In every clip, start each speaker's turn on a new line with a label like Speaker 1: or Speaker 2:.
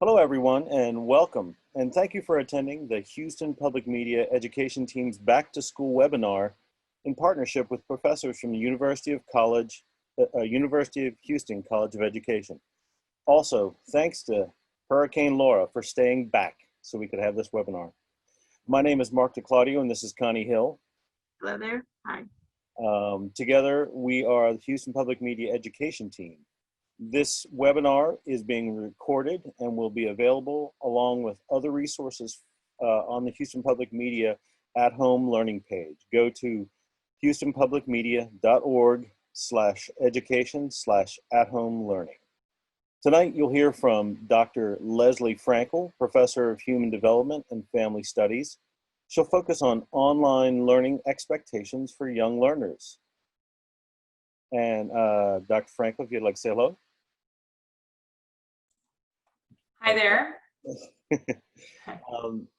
Speaker 1: Hello, everyone, and welcome. And thank you for attending the Houston Public Media Education Team's Back to School webinar in partnership with professors from the University of Houston College of Education. Also, thanks to Hurricane Laura for staying back so we could have this webinar. My name is Mark DeClaudio, and this is Connie Hill.
Speaker 2: Hello there. Hi.
Speaker 1: Together, we are the Houston Public Media Education Team. This webinar is being recorded and will be available along with other resources on the Houston Public Media at-home learning page. Go to houstonpublicmedia.org/education/at-home learning. Tonight, you'll hear from Dr. Leslie Frankel, Professor of Human Development and Family Studies. She'll focus on online learning expectations for young learners. And Dr. Frankel, if you'd like to say hello.
Speaker 2: Hi there.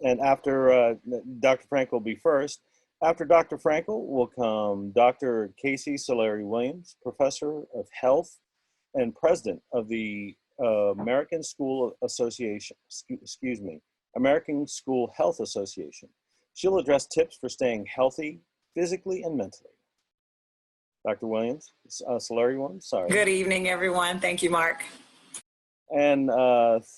Speaker 1: And after Dr. Frankel will be first. After Dr. Frankel will come Dr. Casey Solari Williams, Professor of Health and President of the American School Association, American School Health Association. She'll address tips for staying healthy physically and mentally. Dr. Williams, Solari Williams, sorry.
Speaker 3: Good evening, everyone. Thank you, Mark.
Speaker 1: And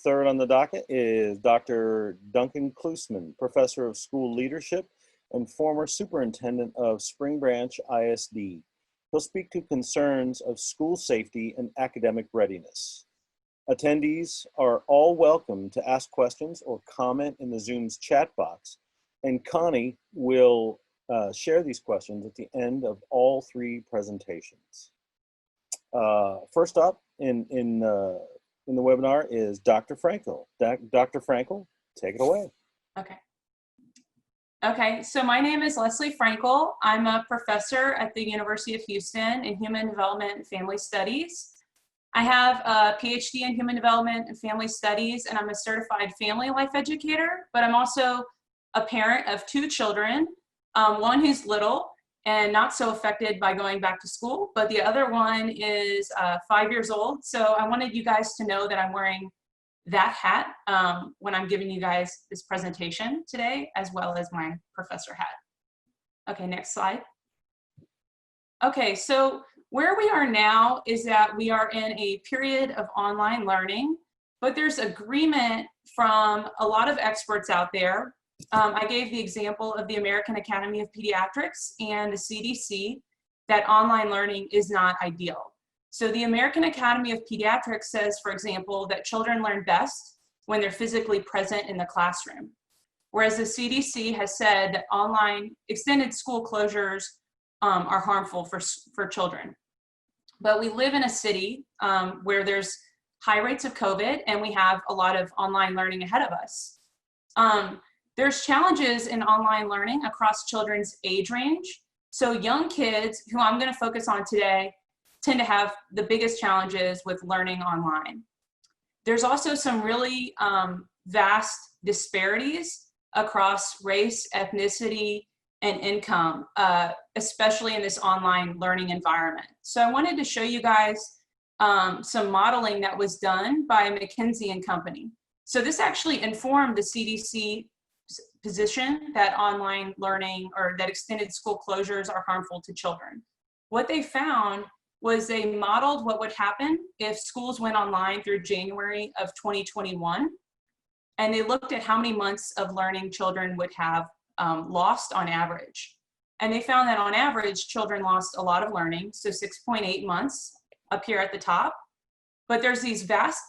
Speaker 1: third on the docket is Dr. Duncan Klusman, Professor of School Leadership and former Superintendent of Spring Branch ISD. He'll speak to concerns of school safety and academic readiness. Attendees are all welcome to ask questions or comment in the Zoom's chat box, and Connie will share these questions at the end of all three presentations. First up in the webinar is Dr. Frankel. Dr. Frankel, take it away.
Speaker 2: Okay, so my name is Leslie Frankel. I'm a professor at the University of Houston in Human Development and Family Studies. I have a PhD in Human Development and Family Studies, and I'm a certified family life educator, but I'm also a parent of two children, one who's little and not so affected by going back to school, but the other one is 5 years old. So I wanted you guys to know that I'm wearing that hat when I'm giving you guys this presentation today, as well as my professor hat. Okay, next slide. Okay, so where we are now is that we are in a period of online learning, but there's agreement from a lot of experts out there. I gave the example of the American Academy of Pediatrics and the CDC that online learning is not ideal. So the American Academy of Pediatrics says, for example, that children learn best when they're physically present in the classroom. Whereas the CDC has said that online extended school closures are harmful for children. But we live in a city where there's high rates of COVID and we have a lot of online learning ahead of us. There's challenges in online learning across children's age range. So young kids, who I'm going to focus on today, tend to have the biggest challenges with learning online. There's also some really vast disparities across race, ethnicity, and income, especially in this online learning environment. So I wanted to show you guys some modeling that was done by McKinsey & Company. So this actually informed the CDC position that online learning or that extended school closures are harmful to children. What they found was they modeled what would happen if schools went online through January of 2021, and they looked at how many months of learning children would have lost on average. And they found that on average, children lost a lot of learning, so 6.8 months up here at the top. But there's these vast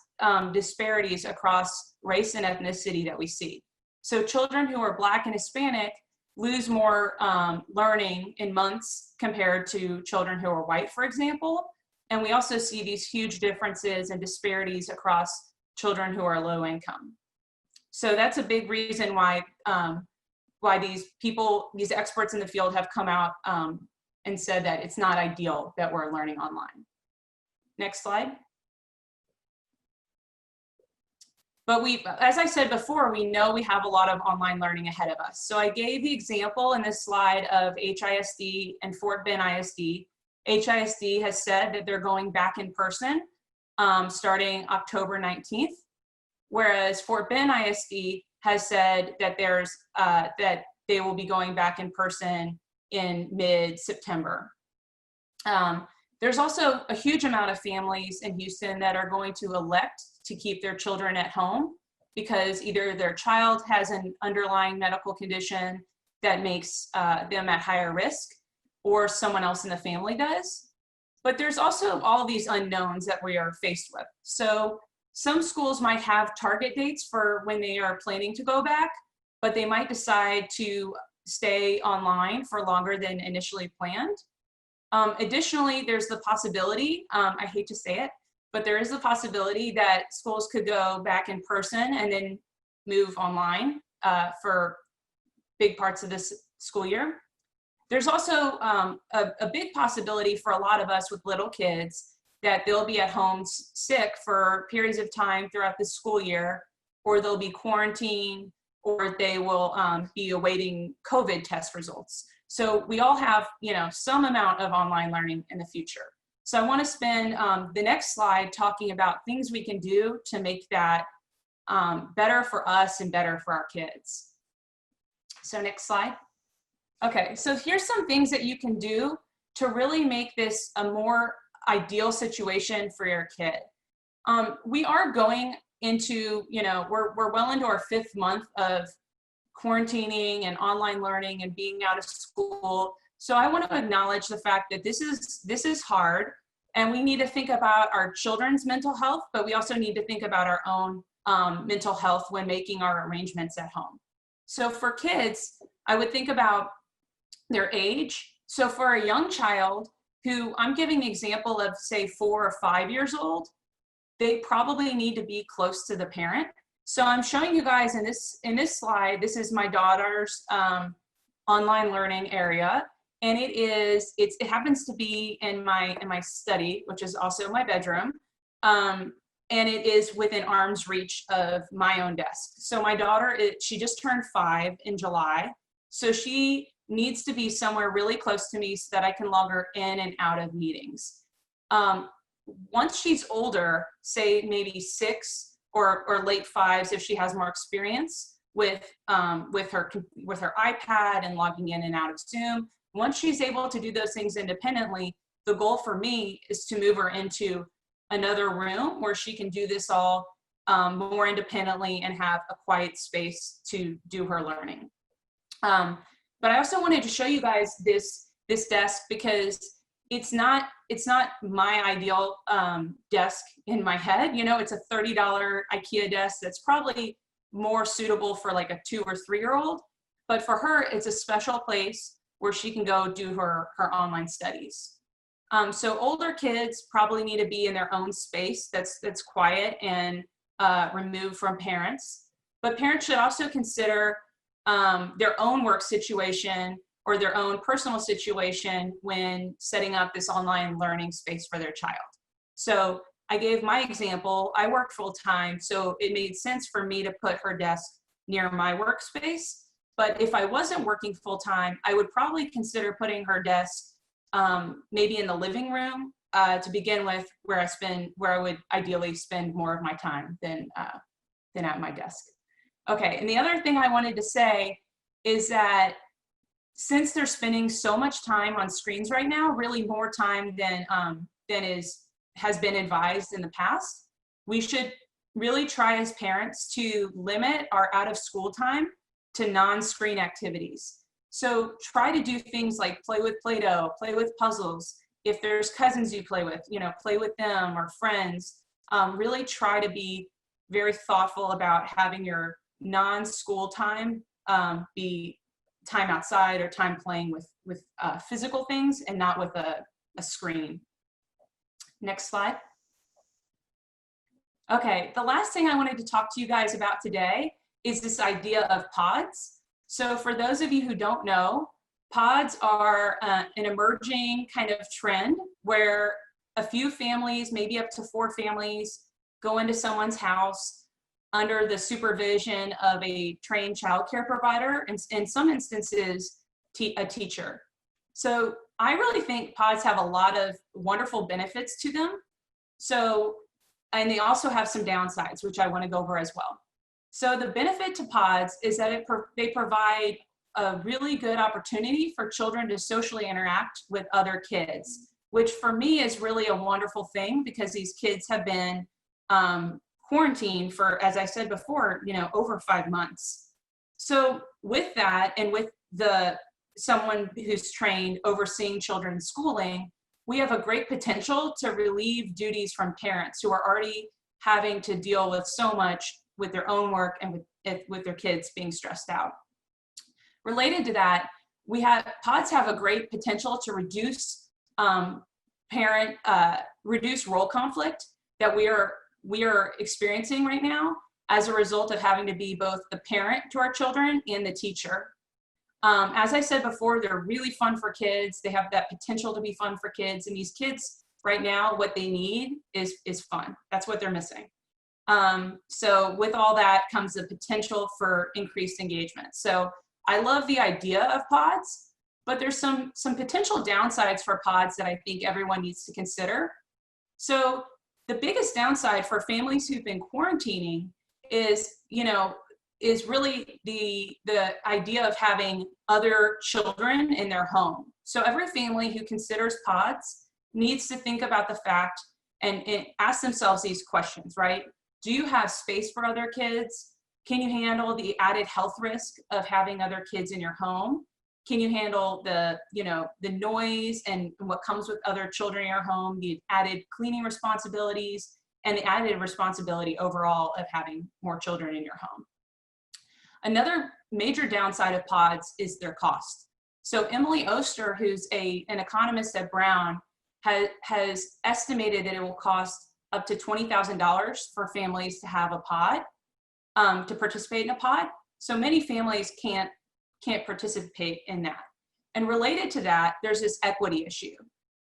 Speaker 2: disparities across race and ethnicity that we see. So children who are Black and Hispanic lose more learning in months compared to children who are white, for example. And we also see these huge differences and disparities across children who are low income. So that's a big reason why these experts in the field have come out and said that it's not ideal that we're learning online. Next slide. But as I said before, we know we have a lot of online learning ahead of us. So I gave the example in this slide of HISD and Fort Bend ISD. HISD has said that they're going back in person starting October 19th. whereas Fort Bend ISD has said that that they will be going back in person in mid-September. There's also a huge amount of families in Houston that are going to elect to keep their children at home because either their child has an underlying medical condition that makes them at higher risk, or someone else in the family does. But there's also all these unknowns that we are faced with. So some schools might have target dates for when they are planning to go back, but they might decide to stay online for longer than initially planned. Additionally, there's the possibility, I hate to say it, but there is the possibility that schools could go back in person and then move online for big parts of this school year. There's also a big possibility for a lot of us with little kids that they'll be at home sick for periods of time throughout the school year, or they'll be quarantined, or they will be awaiting COVID test results. So we all have, some amount of online learning in the future. So I want to spend the next slide talking about things we can do to make that better for us and better for our kids. So next slide. Okay, so here's some things that you can do to really make this a more ideal situation for your kid. We are going into, we're well into our 5th month of quarantining and online learning and being out of school. So I want to acknowledge the fact that this is hard, and we need to think about our children's mental health, but we also need to think about our own mental health when making our arrangements at home. So for kids, I would think about their age. So for a young child who I'm giving the example of, say, 4 or 5 years old, they probably need to be close to the parent. So I'm showing you guys in this slide, this is my daughter's online learning area, and it happens to be in my study, which is also my bedroom, and it is within arm's reach of my own desk. So my daughter, she just turned 5 in July, so she needs to be somewhere really close to me so that I can log her in and out of meetings. Once she's older, say maybe 6 or late 5s, if she has more experience with her iPad and logging in and out of Zoom, once she's able to do those things independently, the goal for me is to move her into another room where she can do this all more independently and have a quiet space to do her learning. But I also wanted to show you guys this desk because it's not my ideal desk in my head. It's a $30 IKEA desk that's probably more suitable for like a 2 or 3-year-old. But for her, it's a special place where she can go do her online studies. So older kids probably need to be in their own space that's quiet and removed from parents. But parents should also consider their own work situation or their own personal situation when setting up this online learning space for their child. So I gave my example. I work full time, so it made sense for me to put her desk near my workspace. But if I wasn't working full time, I would probably consider putting her desk maybe in the living room to begin with, where I would ideally spend more of my time than at my desk. Okay, and the other thing I wanted to say is that since they're spending so much time on screens right now, really more time than has been advised in the past, we should really try as parents to limit our out of school time to non-screen activities. So try to do things like play with Play-Doh, play with puzzles. If there's cousins you play with them or friends. Really try to be very thoughtful about having your non-school time be time outside or time playing with physical things and not with a screen. Next slide. Okay, the last thing I wanted to talk to you guys about today is this idea of pods. So for those of you who don't know, pods are an emerging kind of trend where a few families, maybe up to 4 families, go into someone's house under the supervision of a trained childcare provider, and in some instances, a teacher. So I really think pods have a lot of wonderful benefits to them. So and they also have some downsides, which I want to go over as well. So the benefit to pods is that they provide a really good opportunity for children to socially interact with other kids, which for me is really a wonderful thing because these kids have been quarantined for, as I said before, over 5 months. So with that, and with someone who's trained overseeing children's schooling, we have a great potential to relieve duties from parents who are already having to deal with so much with their own work and with their kids being stressed out. Related to that, pods have a great potential to reduce reduce role conflict that we are experiencing right now as a result of having to be both the parent to our children and the teacher. As I said before, they're really fun for kids. They have that potential to be fun for kids, and these kids right now, what they need is fun. That's what they're missing. So with all that comes the potential for increased engagement. So I love the idea of pods, but there's some potential downsides for pods that I think everyone needs to consider. So the biggest downside for families who've been quarantining is really the idea of having other children in their home. So every family who considers pods needs to think about the fact and ask themselves these questions, right? Do you have space for other kids? Can you handle the added health risk of having other kids in your home? Can you handle the noise and what comes with other children in your home, the added cleaning responsibilities, and the added responsibility overall of having more children in your home? Another major downside of pods is their cost. So Emily Oster, who's an economist at Brown, has estimated that it will cost up to $20,000 for families to have a pod, to participate in a pod. So many families can't participate in that. And related to that, there's this equity issue.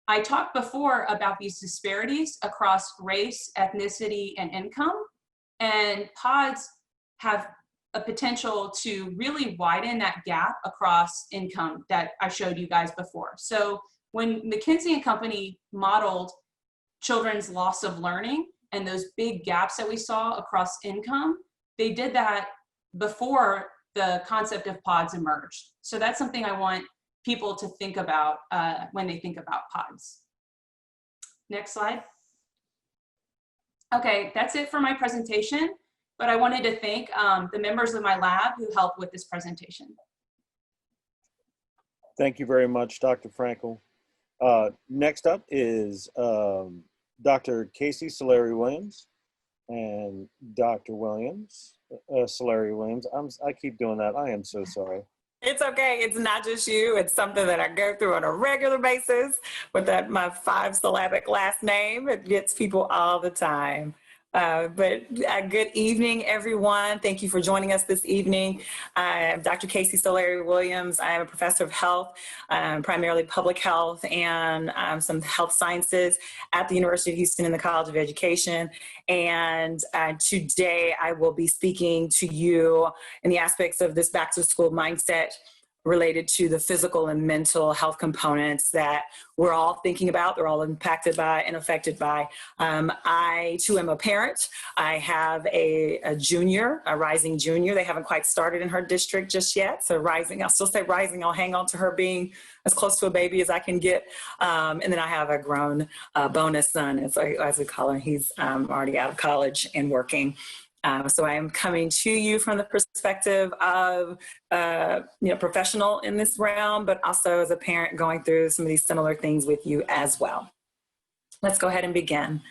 Speaker 2: I talked before about these disparities across race, ethnicity, and income, and pods have a potential to really widen that gap across income that I showed you guys before. So when McKinsey and Company modeled children's loss of learning and those big gaps that we saw across income, they did that before the concept of pods emerged. So that's something I want people to think about when they think about pods. Next slide. Okay, that's it for my presentation, but I wanted to thank the members of my lab who helped with this presentation.
Speaker 1: Thank you very much, Dr. Frankel. Next up is Dr. Casey Solari-Williams and Dr. Williams, Solari-Williams. I keep doing that. I am so sorry.
Speaker 3: It's okay. It's not just you. It's something that I go through on a regular basis with my 5-syllabic last name. It gets people all the time. But good evening, everyone. Thank you for joining us this evening. I'm Dr. Casey Solari-Williams. I am a professor of health, primarily public health and some health sciences at the University of Houston in the College of Education. And today I will be speaking to you in the aspects of this back to school mindset related to the physical and mental health components that we're all thinking about, they're all impacted by and affected by. I too am a parent. I have a junior, a rising junior. They haven't quite started in her district just yet. So rising, I'll still say rising, I'll hang on to her being as close to a baby as I can get. And then I have a grown bonus son, as we call him. He's already out of college and working. So I am coming to you from the perspective of, professional in this realm, but also as a parent going through some of these similar things with you as well. Let's go ahead and begin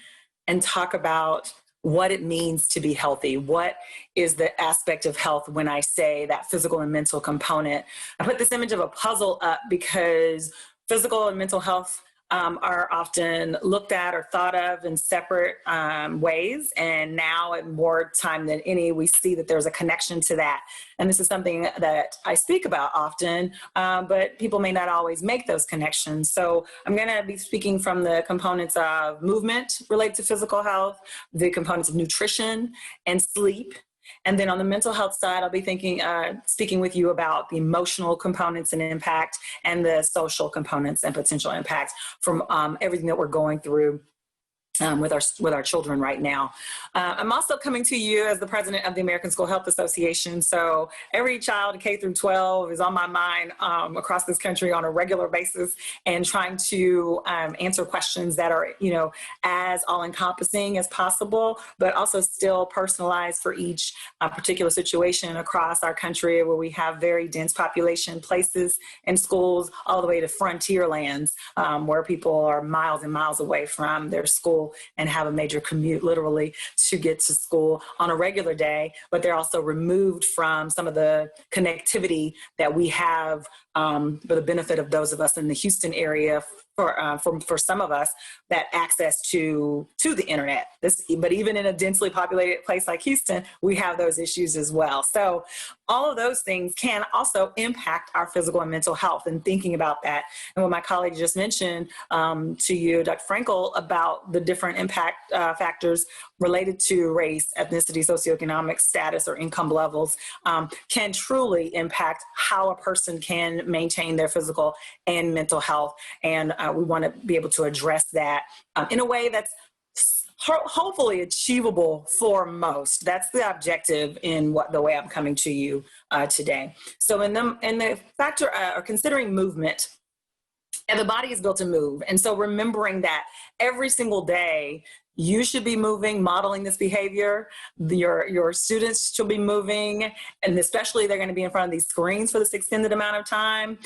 Speaker 3: and talk about what it means to be healthy. What is the aspect of health when I say that physical and mental component? I put this image of a puzzle up because physical and mental health are often looked at or thought of in separate ways. And now at more time than any, we see that there's a connection to that. And this is something that I speak about often, but people may not always make those connections. So I'm gonna be speaking from the components of movement related to physical health, the components of nutrition and sleep. And then on the mental health side, I'll be speaking with you about the emotional components and impact and the social components and potential impacts from everything that we're going through with our children right now. I'm also coming to you as the president of the American School Health Association. So every child K through 12 is on my mind across this country on a regular basis, and trying to answer questions that are, as all-encompassing as possible, but also still personalized for each particular situation across our country, where we have very dense population places and schools all the way to frontier lands, where people are miles and miles away from their school and have a major commute literally to get to school on a regular day, but they're also removed from some of the connectivity that we have for the benefit of those of us in the Houston area. For some of us, that access to the internet. But even in a densely populated place like Houston, we have those issues as well. So all of those things can also impact our physical and mental health, and thinking about that. And what my colleague just mentioned to you, Dr. Frankel, about the different impact factors related to race, ethnicity, socioeconomic status, or income levels can truly impact how a person can maintain their physical and mental health. And we want to be able to address that in a way that's hopefully achievable for most. That's the objective in the way I'm coming to you today. So in the factor or considering movement, and the body is built to move. And so remembering that every single day, you should be moving, modeling this behavior. Your students should be moving, and especially they're going to be in front of these screens for this extended amount of time.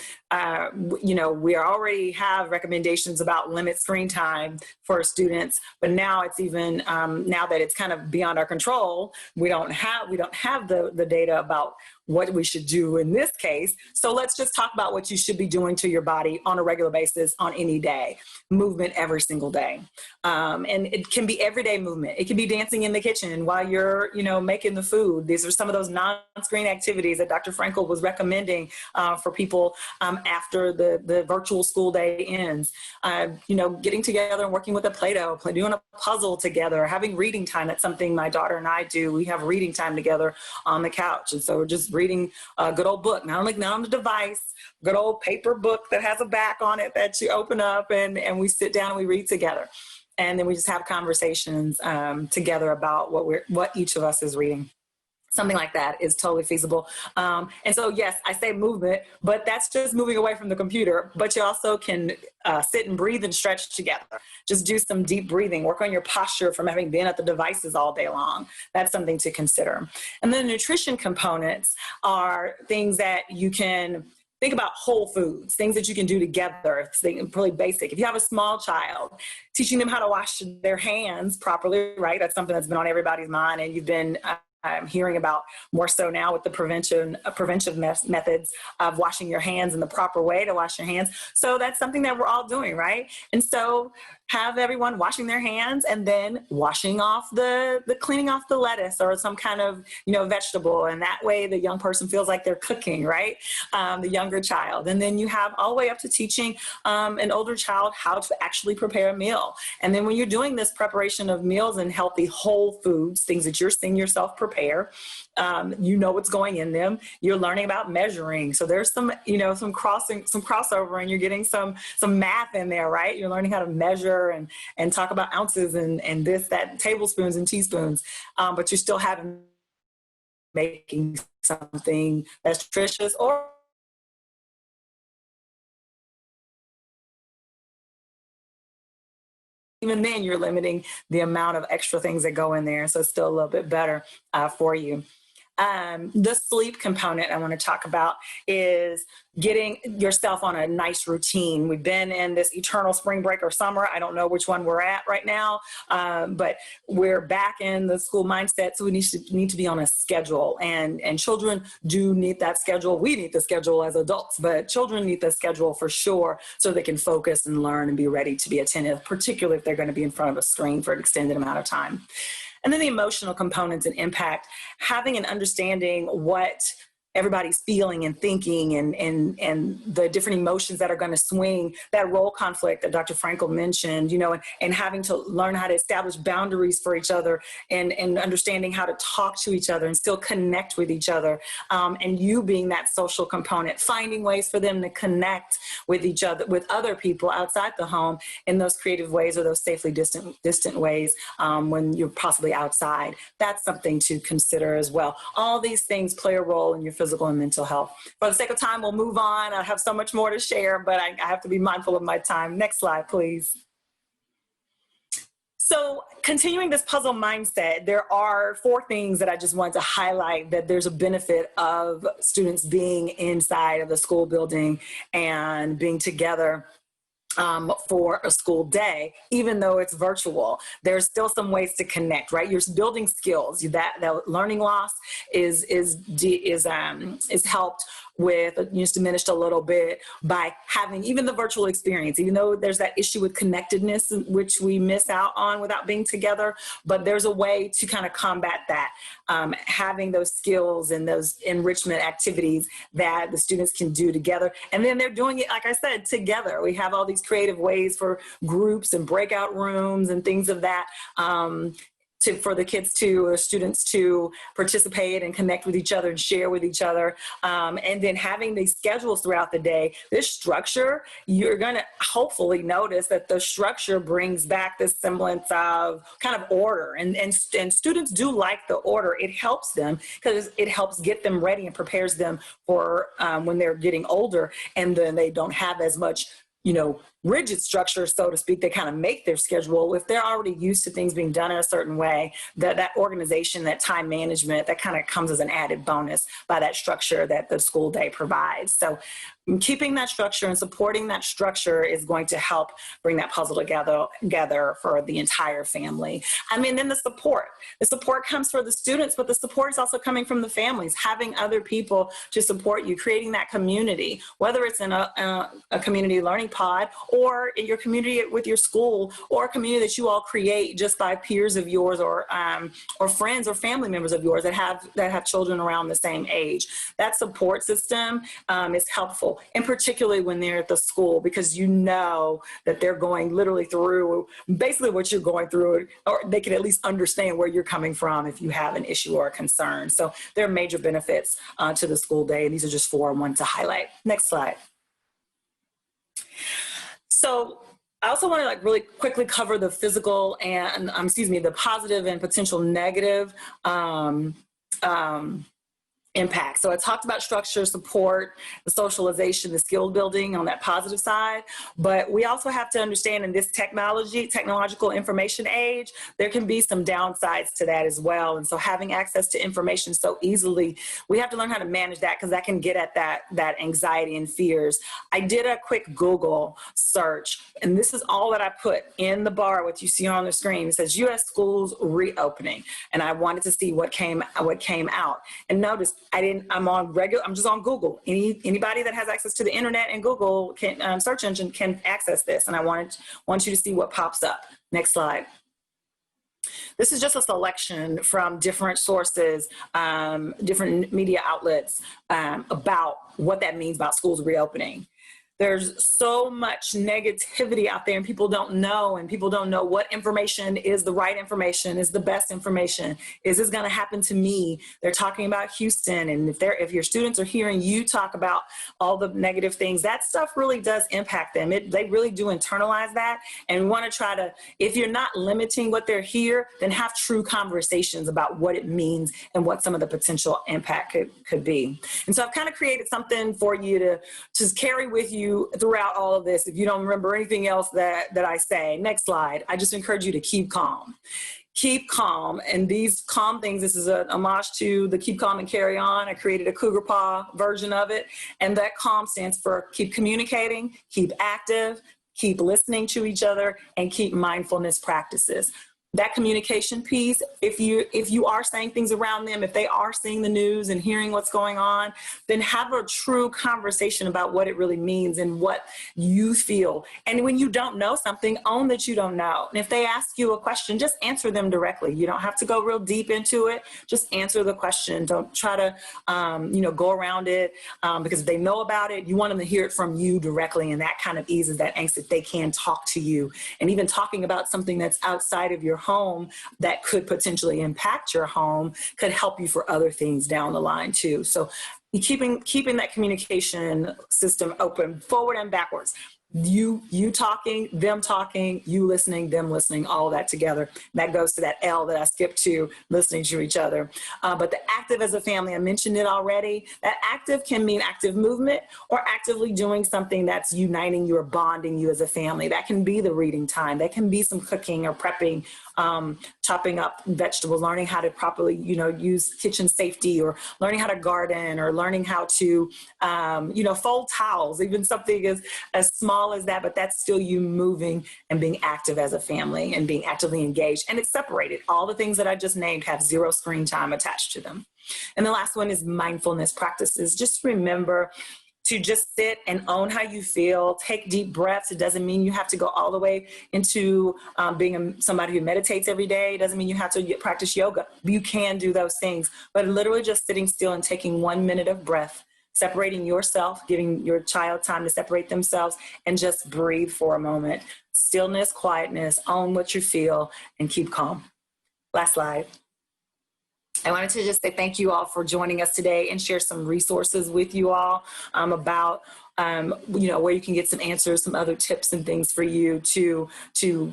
Speaker 3: We already have recommendations about limit screen time for students, but now it's even now that it's kind of beyond our control, we don't have the data about what we should do in this case. So let's just talk about what you should be doing to your body on a regular basis on any day. Movement every single day. And it can be everyday movement. It can be dancing in the kitchen while you're, making the food. These are some of those non-screen activities that Dr. Frankel was recommending for people after the virtual school day ends. Getting together and working with a Play-Doh, doing a puzzle together, having reading time. That's something my daughter and I do. We have reading time together on the couch. And so we're just reading a good old book, not on the device, good old paper book that has a back on it that you open up, and we sit down and we read together. And then we just have conversations together about what each of us is reading. Something like that is totally feasible. And so, yes, I say movement, but that's just moving away from the computer. But you also can sit and breathe and stretch together. Just do some deep breathing. Work on your posture from having been at the devices all day long. That's something to consider. And then nutrition components are things that you can think about. Whole foods, things that you can do together, really basic. If you have a small child, teaching them how to wash their hands properly, right? That's something that's been on everybody's mind, and you've been I'm hearing about more so now with the preventive methods of washing your hands in the proper way to wash your hands. So that's something that we're all doing, right? And so have everyone washing their hands, and then washing off cleaning off the lettuce or some kind of, vegetable. And that way the young person feels like they're cooking, right? The younger child. And then you have all the way up to teaching an older child how to actually prepare a meal. And then when you're doing this preparation of meals and healthy whole foods, things that you're seeing yourself prepare, what's going in them. You're learning about measuring. So there's some crossover, and you're getting some math in there, right? You're learning how to measure and talk about ounces and this, that, tablespoons and teaspoons. But you're still making something that's nutritious, or even then you're limiting the amount of extra things that go in there. So it's still a little bit better for you. The sleep component I want to talk about is getting yourself on a nice routine. We've been in this eternal spring break or summer. I don't know which one we're at right now, but we're back in the school mindset. So we need to be on a schedule, and children do need that schedule. We need the schedule as adults, but children need the schedule for sure, so they can focus and learn and be ready to be attentive, particularly if they're going to be in front of a screen for an extended amount of time. And then the emotional components and impact, having an understanding what everybody's feeling and thinking and the different emotions that are going to swing, that role conflict that Dr. Frankel mentioned, you know, and having to learn how to establish boundaries for each other and understanding how to talk to each other and still connect with each other. And you being that social component, finding ways for them to connect with each other, with other people outside the home in those creative ways or those safely distant ways when you're possibly outside. That's something to consider as well. All these things play a role in your physical and mental health. For the sake of time, we'll move on. I have so much more to share, but I have to be mindful of my time. Next slide, please. So continuing this puzzle mindset, there are 4 things that I just wanted to highlight that there's a benefit of students being inside of the school building and being together for a school day, even though it's virtual. There's still some ways to connect, right? You're building skills. That learning loss is helped with, just diminished a little bit by having even the virtual experience, even though there's that issue with connectedness, which we miss out on without being together, but there's a way to kind of combat that, having those skills and those enrichment activities that the students can do together. And then they're doing it, like I said, together. We have all these creative ways for groups and breakout rooms and things of that, for the kids to, or students to participate and connect with each other and share with each other. And then having these schedules throughout the day, this structure, you're gonna hopefully notice that the structure brings back this semblance of kind of order. And students do like the order. It helps them because it helps get them ready and prepares them for when they're getting older and then they don't have as much, you know, rigid structure, so to speak. They kind of make their schedule. If they're already used to things being done in a certain way, that organization, that time management, that kind of comes as an added bonus by that structure that the school day provides. So keeping that structure and supporting that structure is going to help bring that puzzle together for the entire family. I mean, then the support comes for the students, but the support is also coming from the families, having other people to support you, creating that community, whether it's in a community learning pod or in your community with your school, or a community that you all create just by peers of yours or friends or family members of yours that have children around the same age. That support system is helpful, and particularly when they're at the school, because you know that they're going literally through basically what you're going through, or they can at least understand where you're coming from if you have an issue or a concern. So there are major benefits to the school day, and these are just 4 I wanted to highlight. Next slide. So I also want to really quickly cover the physical and, the positive and potential negative impact. So I talked about structure, support, the socialization, the skill building on that positive side, but we also have to understand in this technological information age, there can be some downsides to that as well. And so having access to information so easily, we have to learn how to manage that, because that can get at that anxiety and fears. I did a quick Google search, and this is all that I put in the bar, what you see on the screen. It says U.S. schools reopening, and I wanted to see what came out. And notice, I'm just on Google. Anybody that has access to the internet and Google search engine can access this. And I want you to see what pops up. Next slide. This is just a selection from different sources, different media outlets about what that means about schools reopening. There's so much negativity out there, and people don't know what information is the right information, is the best information. Is this going to happen to me? They're talking about Houston, and if your students are hearing you talk about all the negative things, that stuff really does impact them. They really do internalize that, and we want to try to, if you're not limiting what they're here, then have true conversations about what it means and what some of the potential impact could be. And so I've kind of created something for you to just carry with you throughout all of this. If you don't remember anything else that I say. Next slide. I just encourage you to keep calm. Keep calm. And these calm things, this is a homage to the Keep Calm and Carry On. I created a Cougar Paw version of it. And that calm stands for keep communicating, keep active, keep listening to each other, and keep mindfulness practices. that communication piece, if you are saying things around them, if they are seeing the news and hearing what's going on, then have a true conversation about what it really means and what you feel. And when you don't know something, own that you don't know. And if they ask you a question, just answer them directly. You don't have to go real deep into it. Just answer the question. Don't try to, go around it, because if they know about it, you want them to hear it from you directly. And that kind of eases that angst that they can talk to you. And even talking about something that's outside of your home that could potentially impact your home could help you for other things down the line too. So keeping that communication system open forward and backwards. You talking, them talking, you listening, them listening, all of that together. That goes to that L that I skipped to, listening to each other. But the active as a family, I mentioned it already. That active can mean active movement or actively doing something that's uniting you or bonding you as a family. That can be the reading time. That can be some cooking or prepping, chopping up vegetables, learning how to properly, use kitchen safety, or learning how to garden, or learning how to, fold towels, even something as small as that, but that's still you moving and being active as a family and being actively engaged. And it's separated. All the things that I just named have 0 screen time attached to them. And the last one is mindfulness practices. Just remember to just sit and own how you feel, take deep breaths. It doesn't mean you have to go all the way into being somebody who meditates every day. It doesn't mean you have to practice yoga. You can do those things, but literally just sitting still and taking 1 minute of breath, separating yourself, giving your child time to separate themselves, and just breathe for a moment. Stillness, quietness, own what you feel, and keep calm. Last slide. I wanted to just say thank you all for joining us today and share some resources with you all about where you can get some answers, some other tips and things for you to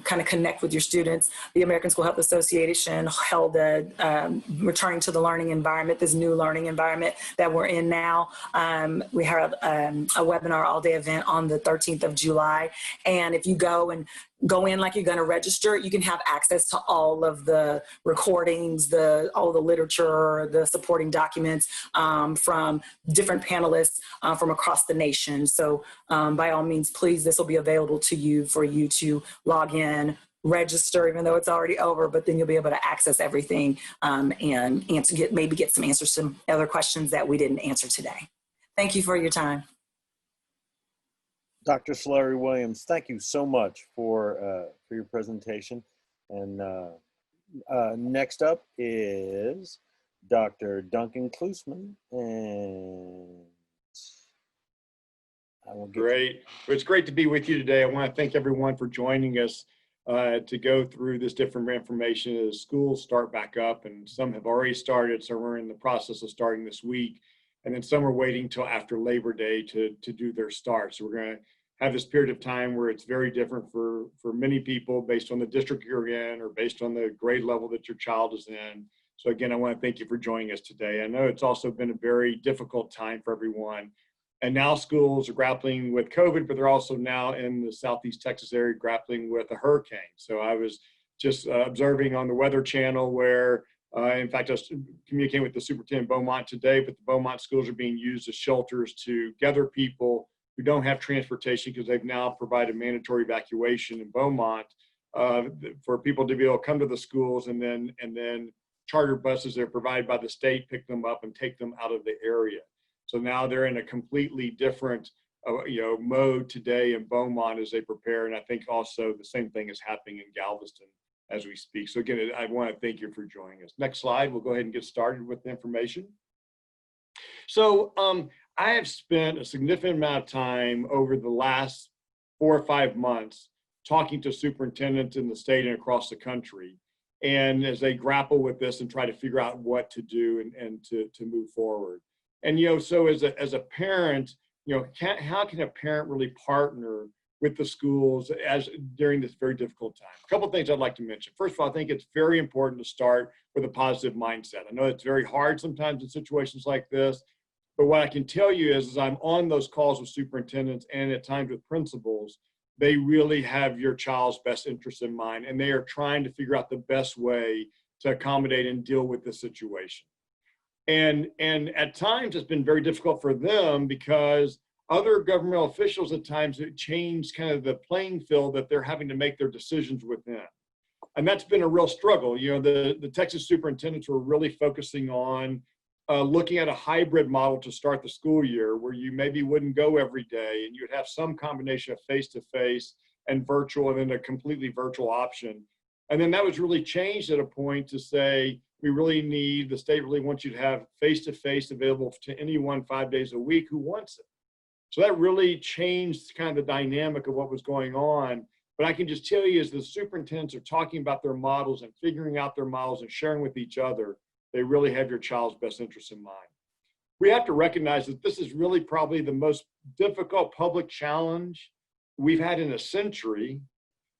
Speaker 3: kind of connect with your students. The American School Health Association held a returning to the learning environment, this new learning environment that we're in now. We had a webinar all-day event on the 13th of July. And if you go in like you're going to register, you can have access to all of the recordings, all the literature, the supporting documents from different panelists from across the nation. So by all means, please, this will be available to you for you to log in, register, even though it's already over, but then you'll be able to access everything and maybe get some answers to some other questions that we didn't answer today. Thank you for your time.
Speaker 1: Dr. Solari Williams, thank you so much for your presentation. And next up is Dr. Duncan Klusman, and I will get
Speaker 4: Great. It's great to be with you today. I want to thank everyone for joining us to go through this different information as schools start back up, and some have already started, so we're in the process of starting this week. And then some are waiting till after Labor Day to do their start. So we're going to have this period of time where it's very different for many people based on the district you're in or based on the grade level that your child is in. So again, I want to thank you for joining us today. I know it's also been a very difficult time for everyone. And now schools are grappling with COVID, but they're also now in the Southeast Texas area grappling with a hurricane. So I was just observing on the Weather Channel where in fact, I was communicating with the superintendent of Beaumont today, but the Beaumont schools are being used as shelters to gather people who don't have transportation because they've now provided mandatory evacuation in Beaumont for people to be able to come to the schools, and then charter buses that are provided by the state pick them up and take them out of the area. So now they're in a completely different mode today in Beaumont as they prepare, and I think also the same thing is happening in Galveston as we speak. So again, I want to thank you for joining us. Next slide, we'll go ahead and get started with the information. So I have spent a significant amount of time over the last 4 or 5 months talking to superintendents in the state and across the country, and as they grapple with this and try to figure out what to do and to move forward. And so as a parent, how can a parent really partner with the schools during this very difficult time? A couple of things I'd like to mention. First of all, I think it's very important to start with a positive mindset. I know it's very hard sometimes in situations like this, but what I can tell you is I'm on those calls with superintendents and at times with principals, they really have your child's best interest in mind, and they are trying to figure out the best way to accommodate and deal with the situation. And at times it's been very difficult for them because other governmental officials at times change kind of the playing field that they're having to make their decisions within. And that's been a real struggle. You know, the Texas superintendents were really focusing on looking at a hybrid model to start the school year where you maybe wouldn't go every day and you'd have some combination of face-to-face and virtual and then a completely virtual option. And then that was really changed at a point to say, we really need, the state really wants you to have face-to-face available to anyone 5 days a week who wants it. So that really changed kind of the dynamic of what was going on. But I can just tell you, as the superintendents are talking about their models and figuring out their models and sharing with each other, they really have your child's best interests in mind. We have to recognize that this is really probably the most difficult public challenge we've had in a century,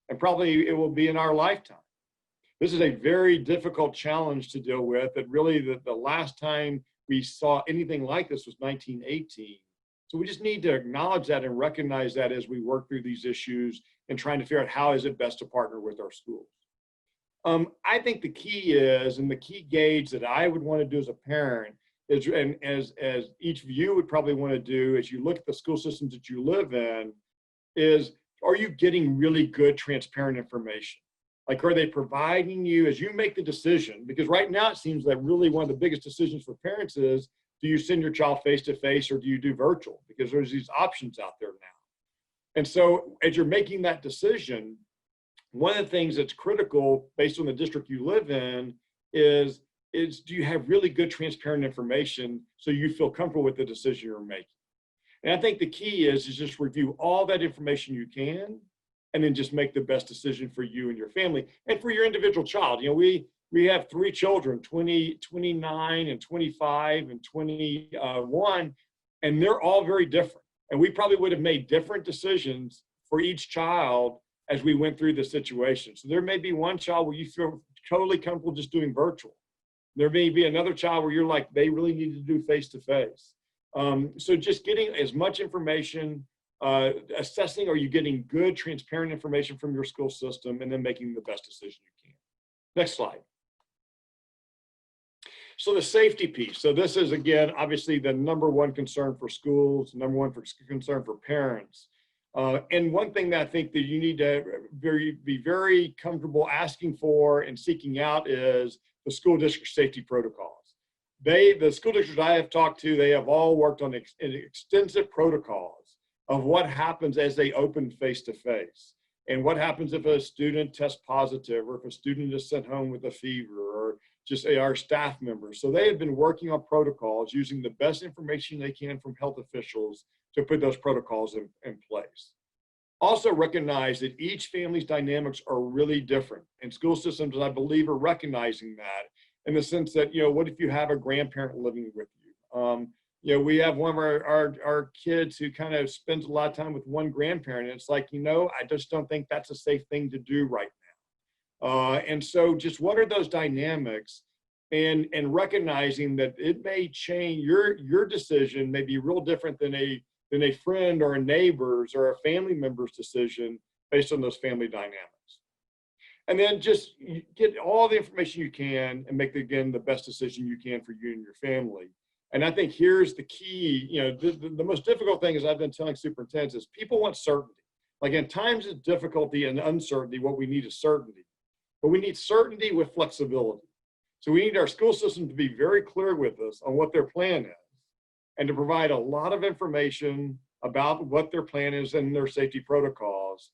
Speaker 4: and probably it will be in our lifetime. This is a very difficult challenge to deal with, that really the last time we saw anything like this was 1918. So we just need to acknowledge that and recognize that as we work through these issues and trying to figure out how is it best to partner with our schools. I think the key is, and the key gauge that I would want to do as a parent is, and as each of you would probably want to do as you look at the school systems that you live in, is, are you getting really good, transparent information? Like, are they providing you, as you make the decision, because right now it seems that really one of the biggest decisions for parents is, do you send your child face-to-face or do you do virtual? Because there's these options out there now. And so as you're making that decision, one of the things that's critical based on the district you live in is do you have really good, transparent information so you feel comfortable with the decision you're making? And I think the key is just review all that information you can, and then just make the best decision for you and your family and for your individual child. You know, we have 3 children, 29 and 25 and 21, and they're all very different. And we probably would have made different decisions for each child as we went through the situation. So there may be one child where you feel totally comfortable just doing virtual. There may be another child where you're like, they really need to do face-to-face. So just getting as much information, assessing, are you getting good, transparent information from your school system, and then making the best decision you can. Next slide. So the safety piece. So this is, again, obviously the #1 concern for schools, #1 concern for parents. And one thing that I think that you need to be very comfortable asking for and seeking out is the school district safety protocols. The school districts I have talked to, they have all worked on extensive protocols of what happens as they open face-to-face, and what happens if a student tests positive, or if a student is sent home with a fever, or just our staff members. So they have been working on protocols using the best information they can from health officials to put those protocols in place. Also recognize that each family's dynamics are really different, and school systems, I believe, are recognizing that, in the sense that, you know, what if you have a grandparent living with you? You know, we have one of our kids who kind of spends a lot of time with one grandparent, and it's like, you know, I just don't think that's a safe thing to do right now. And so just what are those dynamics, and recognizing that it may change, your decision may be real different than a friend or a neighbor's or a family member's decision based on those family dynamics. And then just get all the information you can and make, again, the best decision you can for you and your family. And I think here's the key, you know, the most difficult thing, as I've been telling superintendents, is people want certainty. Like, in times of difficulty and uncertainty, what we need is certainty. But we need certainty with flexibility. So we need our school system to be very clear with us on what their plan is, and to provide a lot of information about what their plan is and their safety protocols.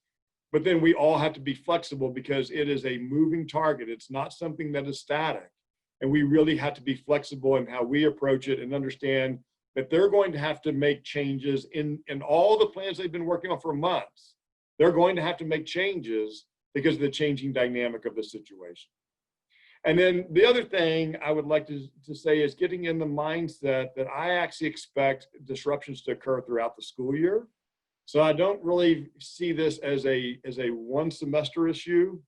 Speaker 4: But then we all have to be flexible, because it is a moving target. It's not something that is static. And we really have to be flexible in how we approach it, and understand that they're going to have to make changes in all the plans they've been working on for months. They're going to have to make changes because of the changing dynamic of the situation. And then the other thing I would like to say is getting in the mindset that I actually expect disruptions to occur throughout the school year. So I don't really see this as a one semester issue.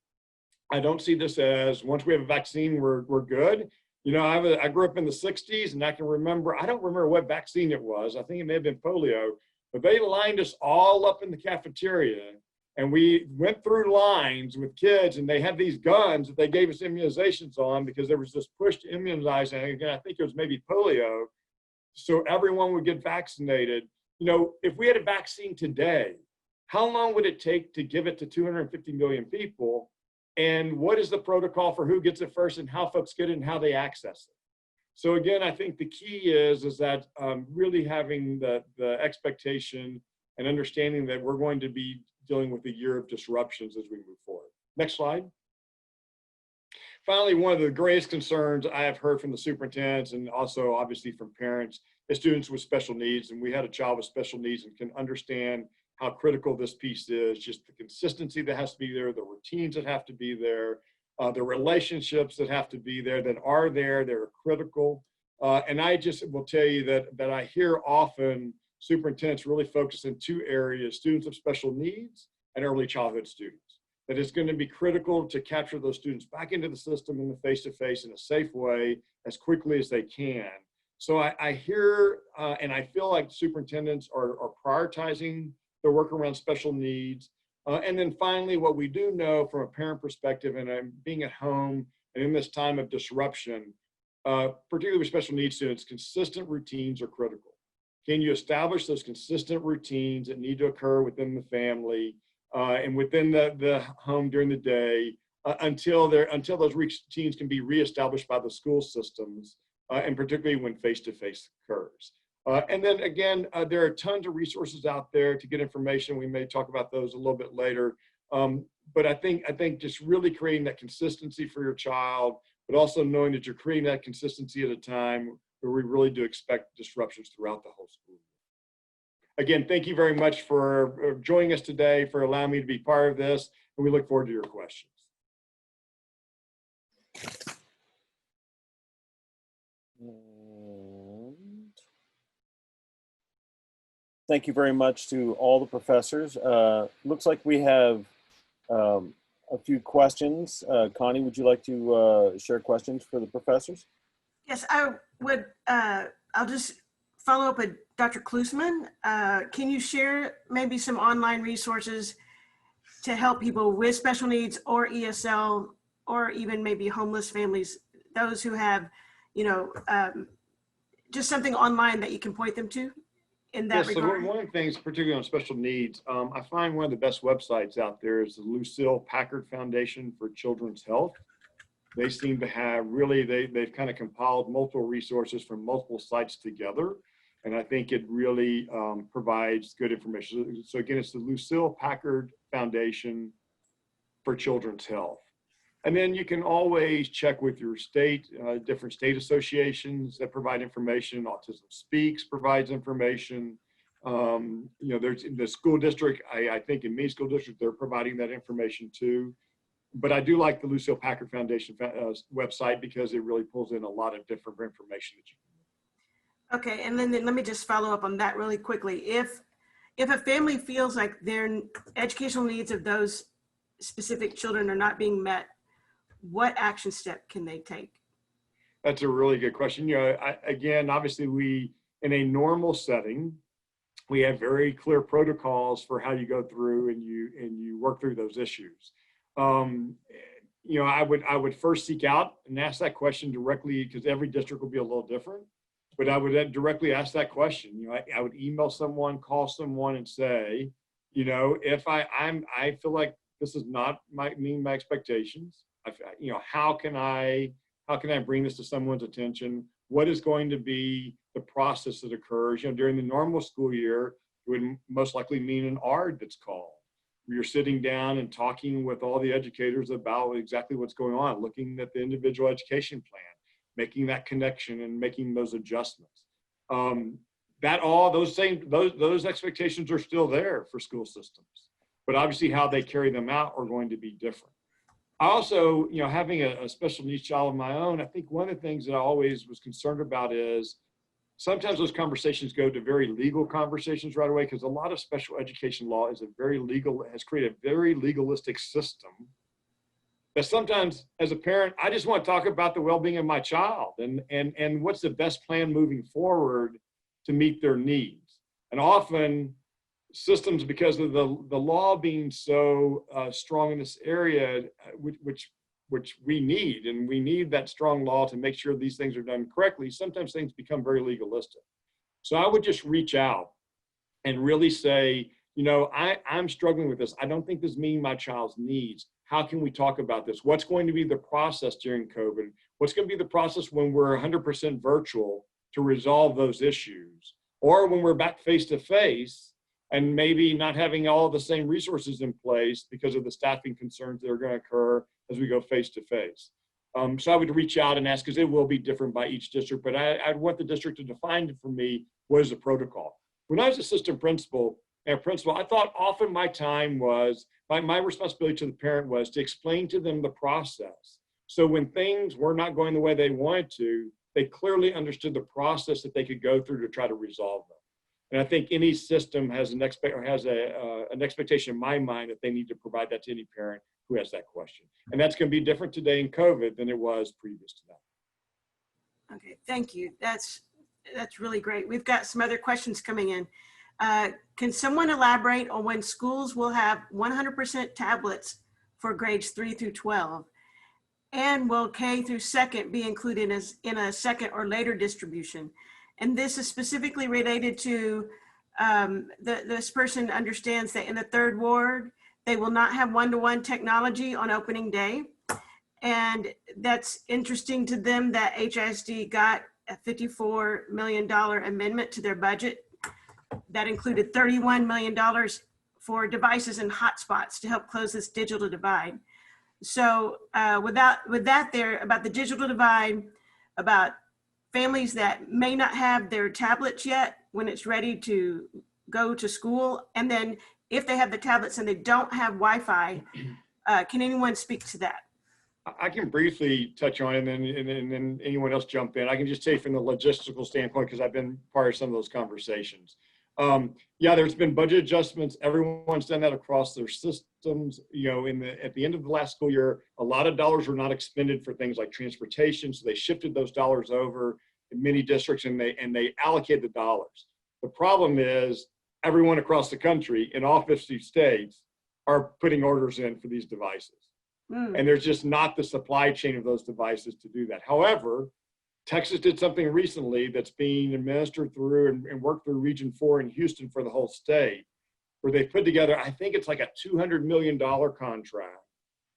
Speaker 4: I don't see this as, once we have a vaccine, we're good. You know, I grew up in the 60s, and I don't remember what vaccine it was. I think it may have been polio, but they lined us all up in the cafeteria, and we went through lines with kids, and they had these guns that they gave us immunizations on, because there was this push to immunize. And again, I think it was maybe polio. So everyone would get vaccinated. You know, if we had a vaccine today, how long would it take to give it to 250 million people? and what is the protocol for who gets it first and how folks get it and how they access it. So again, I think the key is that really having the expectation and understanding that we're going to be dealing with a year of disruptions as we move forward. Next slide. Finally, one of the greatest concerns I have heard from the superintendents and also obviously from parents is students with special needs. And we had a child with special needs and can understand how critical this piece is, just the consistency that has to be there, the routines that have to be there, the relationships that have to be there, that are there, they're critical. And I just will tell you that I hear often superintendents really focus in two areas: students with special needs and early childhood students. That it's going to be critical to capture those students back into the system in the face-to-face in a safe way as quickly as they can. So I hear and I feel like superintendents are prioritizing their work around special needs. And then finally, what we do know from a parent perspective and being at home and in this time of disruption, particularly with special needs students, consistent routines are critical. Can you establish those consistent routines that need to occur within the family and within the home during the day until those routines can be reestablished by the school systems, and particularly when face-to-face occurs. And then again, there are tons of resources out there to get information. We may talk about those a little bit later. But I think just really creating that consistency for your child, but also knowing that you're creating that consistency at a time where we really do expect disruptions throughout the whole school. Again, thank you very much for joining us today, for allowing me to be part of this, and we look forward to your questions.
Speaker 1: Thank you very much to all the professors. Looks like we have a few questions. Connie, would you like to share questions for the professors?
Speaker 5: Yes, I would. I'll just follow up with Dr. Klusman. Can you share maybe some online resources to help people with special needs or ESL, or even maybe homeless families, those who have, just something online that you can point them to in that regard?
Speaker 4: So one of the things, particularly on special needs, I find one of the best websites out there is the Lucille Packard Foundation for Children's Health. They seem to have really, they've kind of compiled multiple resources from multiple sites together. And I think it really provides good information. So again, it's the Lucille Packard Foundation for Children's Health. And then you can always check with your state, different state associations that provide information. Autism Speaks provides information. There's in the school district, I think in Meade School District, they're providing that information too. But I do like the Lucille Packard Foundation website because it really pulls in a lot of different information that you can.
Speaker 5: Okay, and then let me just follow up on that really quickly. If a family feels like their educational needs of those specific children are not being met, what action step can they take?
Speaker 4: That's a really good question. Again, obviously in a normal setting, we have very clear protocols for how you go through and you work through those issues. I would first seek out and ask that question directly, because every district will be a little different. But I would directly ask that question. I would email someone, call someone, and say, if I feel like this is not meeting my expectations, how can I bring this to someone's attention? What is going to be the process that occurs? During the normal school year, it would most likely mean an ARD that's called. You're sitting down and talking with all the educators about exactly what's going on, looking at the individual education plan, making that connection and making those adjustments. Those expectations are still there for school systems, but obviously how they carry them out are going to be different. I also, having a special needs child of my own, I think one of the things that I always was concerned about is sometimes those conversations go to very legal conversations right away, because a lot of special education law has created a very legalistic system that sometimes as a parent, I just want to talk about the well-being of my child and what's the best plan moving forward to meet their needs. And often systems, because of the law being so strong in this area, which we need, and we need that strong law to make sure these things are done correctly, sometimes things become very legalistic. So I would just reach out and really say, I'm struggling with this. I don't think this meets my child's needs. how can we talk about this? What's going to be the process during COVID? What's going to be the process when we're 100% virtual to resolve those issues? Or when we're back face to face and maybe not having all the same resources in place because of the staffing concerns that are going to occur as we go face to face. So I would reach out and ask, because it will be different by each district, but I'd want the district to define for me what is the protocol. When I was assistant principal, I thought often my time was, my responsibility to the parent was to explain to them the process. So when things were not going the way they wanted to, they clearly understood the process that they could go through to try to resolve them. And I think any system has an expectation in my mind that they need to provide that to any parent who has that question. And that's going to be different today in COVID than it was previous to that.
Speaker 5: Okay, thank you. That's really great. We've got some other questions coming in. Can someone elaborate on when schools will have 100% tablets for grades 3 through 12? And will K through second be included in a second or later distribution? And this is specifically related to this person understands that in the third ward, they will not have one-to-one technology on opening day. And that's interesting to them that HISD got a $54 million amendment to their budget that included $31 million for devices and hotspots to help close this digital divide. So with that there, about the digital divide, about families that may not have their tablets yet when it's ready to go to school, and then if they have the tablets and they don't have Wi-Fi, can anyone speak to that?
Speaker 4: I can briefly touch on it and then anyone else jump in. I can just say from the logistical standpoint, because I've been part of some of those conversations. Yeah, there's been budget adjustments. Everyone's done that across their systems. You know, at the end of the last school year, a lot of dollars were not expended for things like transportation, so they shifted those dollars over in many districts and they allocated the dollars. The problem is everyone across the country in all 50 states are putting orders in for these devices. And there's just not the supply chain of those devices to do that. However, Texas did something recently that's being administered through and worked through Region 4 in Houston for the whole state, where they put together, I think it's like a $200 million contract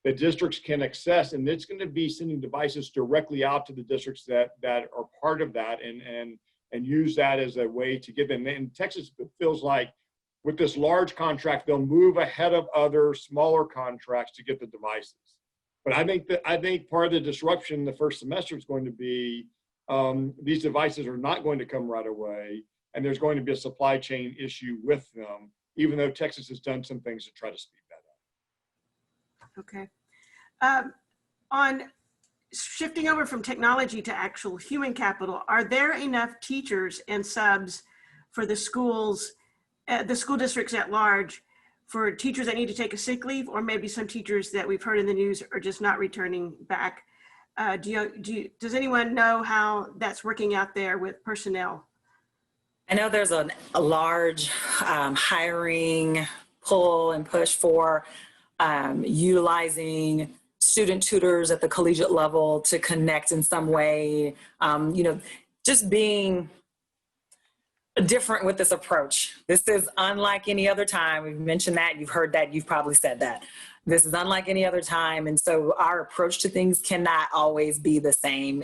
Speaker 4: that districts can access, and it's going to be sending devices directly out to the districts that are part of that and use that as a way to get them. And Texas feels like with this large contract, they'll move ahead of other smaller contracts to get the devices. But I think part of the disruption the first semester is going to be these devices are not going to come right away, and there's going to be a supply chain issue with them, even though Texas has done some things to try to speed that up.
Speaker 5: Okay. On shifting over from technology to actual human capital, are there enough teachers and subs for the schools, the school districts at large, for teachers that need to take a sick leave, or maybe some teachers that we've heard in the news are just not returning back? Does anyone know how that's working out there with personnel?
Speaker 3: I know there's a large hiring pull and push for utilizing student tutors at the collegiate level to connect in some way, just being different with this approach. This is unlike any other time. We've mentioned that, you've heard that, you've probably said that. This is unlike any other time. And so our approach to things cannot always be the same,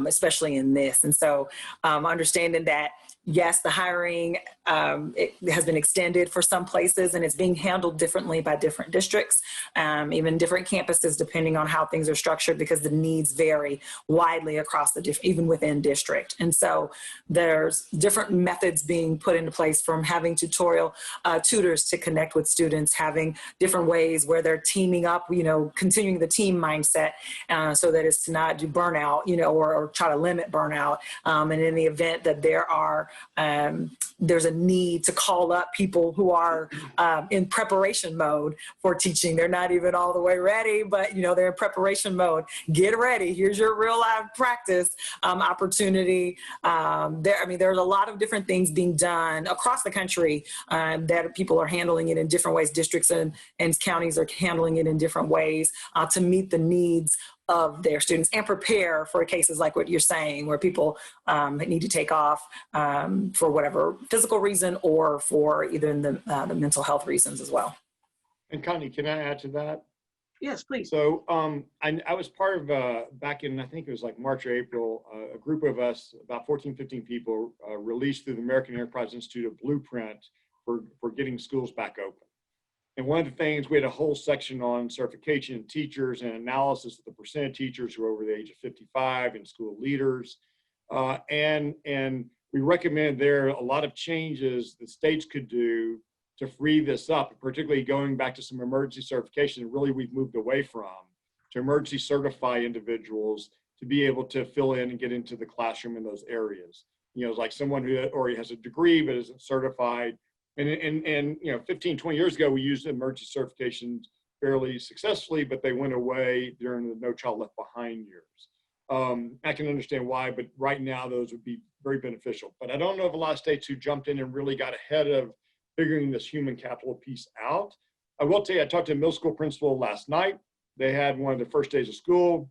Speaker 3: especially in this. And so understanding that, yes, the hiring it has been extended for some places, and it's being handled differently by different districts, even different campuses, depending on how things are structured, because the needs vary widely across even within district. And so there's different methods being put into place, from having tutors to connect with students, having different ways where they're teaming up, continuing the team mindset so that it's to not do burnout, or try to limit burnout. And in the event that there's a need to call up people who are in preparation mode for teaching. They're not even all the way ready, but they're in preparation mode. Get ready. Here's your real life practice opportunity. There's a lot of different things being done across the country that people are handling it in different ways. Districts and counties are handling it in different ways to meet the needs of their students and prepare for cases like what you're saying, where people need to take off for whatever physical reason, or for either the mental health reasons as well.
Speaker 4: And Connie, can I add to that?
Speaker 5: Yes, please.
Speaker 4: So I was part of, back in, I think it was like March or April, a group of us, about 14, 15 people, released through the American Enterprise Institute a blueprint for getting schools back open. And one of the things, we had a whole section on certification of teachers and analysis of the percent of teachers who are over the age of 55 and school leaders. And we recommended there a lot of changes that states could do to free this up, particularly going back to some emergency certification that really we've moved away from, to emergency certify individuals to be able to fill in and get into the classroom in those areas. You know, it's like someone who already has a degree but isn't certified. And you know, 15, 20 years ago, we used emergency certifications fairly successfully, but they went away during the No Child Left Behind years. I can understand why, but right now those would be very beneficial. But I don't know of a lot of states who jumped in and really got ahead of figuring this human capital piece out. I will tell you, I talked to a middle school principal last night. They had one of the first days of school,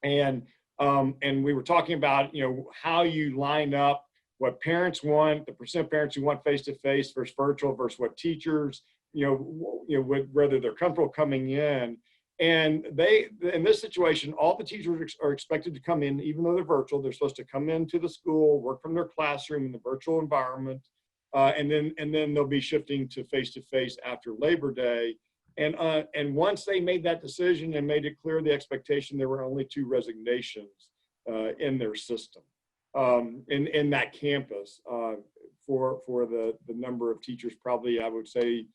Speaker 4: and we were talking about, you know, how you line up what parents want, the percent of parents who want face-to-face versus virtual versus what teachers, whether they're comfortable coming in. And in this situation, all the teachers are expected to come in, even though they're virtual. They're supposed to come into the school, work from their classroom in the virtual environment, and then they'll be shifting to face-to-face after Labor Day. And once they made that decision and made it clear the expectation, there were only 2 resignations in their system, in that campus, for the number of teachers. Probably, I would say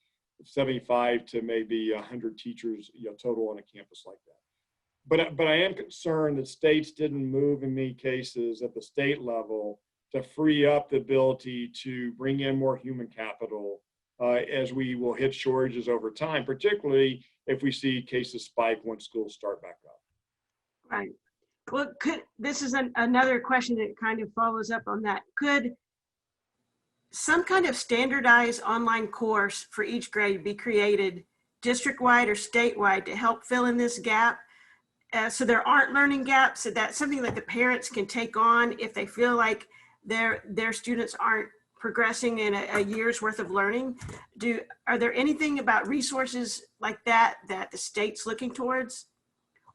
Speaker 4: 75 to maybe 100 teachers, total on a campus like that. But I am concerned that states didn't move in many cases at the state level to free up the ability to bring in more human capital, as we will hit shortages over time, particularly if we see cases spike once schools start back up.
Speaker 5: Right. Well, this is another question that kind of follows up on that. Could some kind of standardized online course for each grade be created district-wide or statewide to help fill in this gap, so there aren't learning gaps, so that's something that the parents can take on if they feel like their students aren't progressing in a year's worth of learning? Are there anything about resources like that the state's looking towards,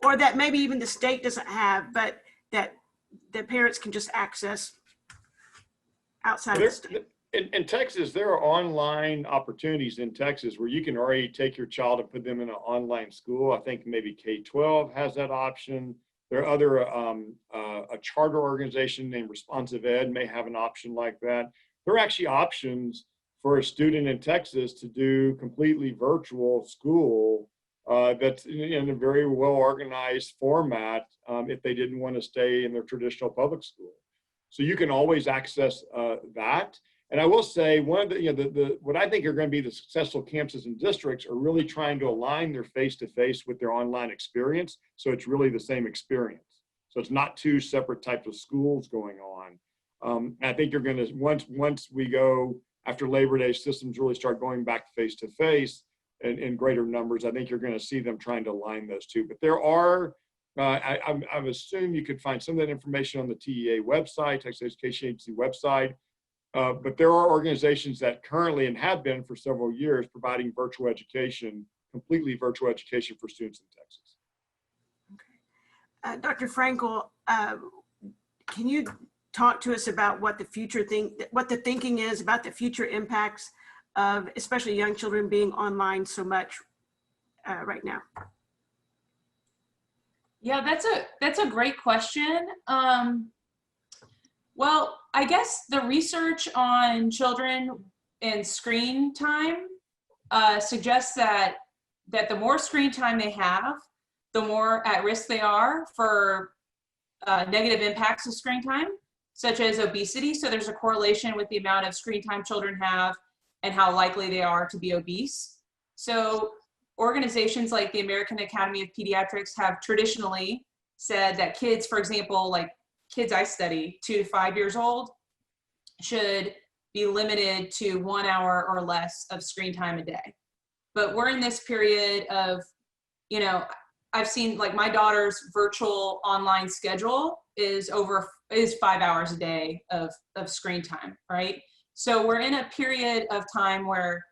Speaker 5: or that maybe even the state doesn't have, but that the parents can just access outside of the state?
Speaker 4: In Texas, there are online opportunities in Texas where you can already take your child and put them in an online school. I think maybe K-12 has that option. There are other, a charter organization named Responsive Ed may have an option like that. There are actually options for a student in Texas to do completely virtual school that's in a very well-organized format, if they didn't want to stay in their traditional public school. So you can always access that. And I will say, one of the what I think are going to be the successful campuses and districts are really trying to align their face-to-face with their online experience, so it's really the same experience. So it's not 2 separate types of schools going on. I think you're going to, once we go after Labor Day, systems really start going back face-to-face in greater numbers. I think you're going to see them trying to align those 2. But there are, I assume you could find some of that information on the TEA website, Texas Education Agency website. But there are organizations that currently, and have been for several years, providing virtual education, completely virtual education for students in Texas.
Speaker 5: Okay. Dr. Frankel, can you talk to us about what the thinking is about the future impacts of especially young children being online so much right now?
Speaker 2: Yeah, that's a great question. Well, I guess the research on children and screen time suggests that the more screen time they have, the more at risk they are for negative impacts of screen time, such as obesity. So there's a correlation with the amount of screen time children have and how likely they are to be obese. So organizations like the American Academy of Pediatrics have traditionally said that kids, for example, like kids I study, 2 to 5 years old, should be limited to 1 hour or less of screen time a day. But we're in this period of, I've seen, like, my daughter's virtual online schedule is 5 hours a day of screen time, right? So we're in a period of time where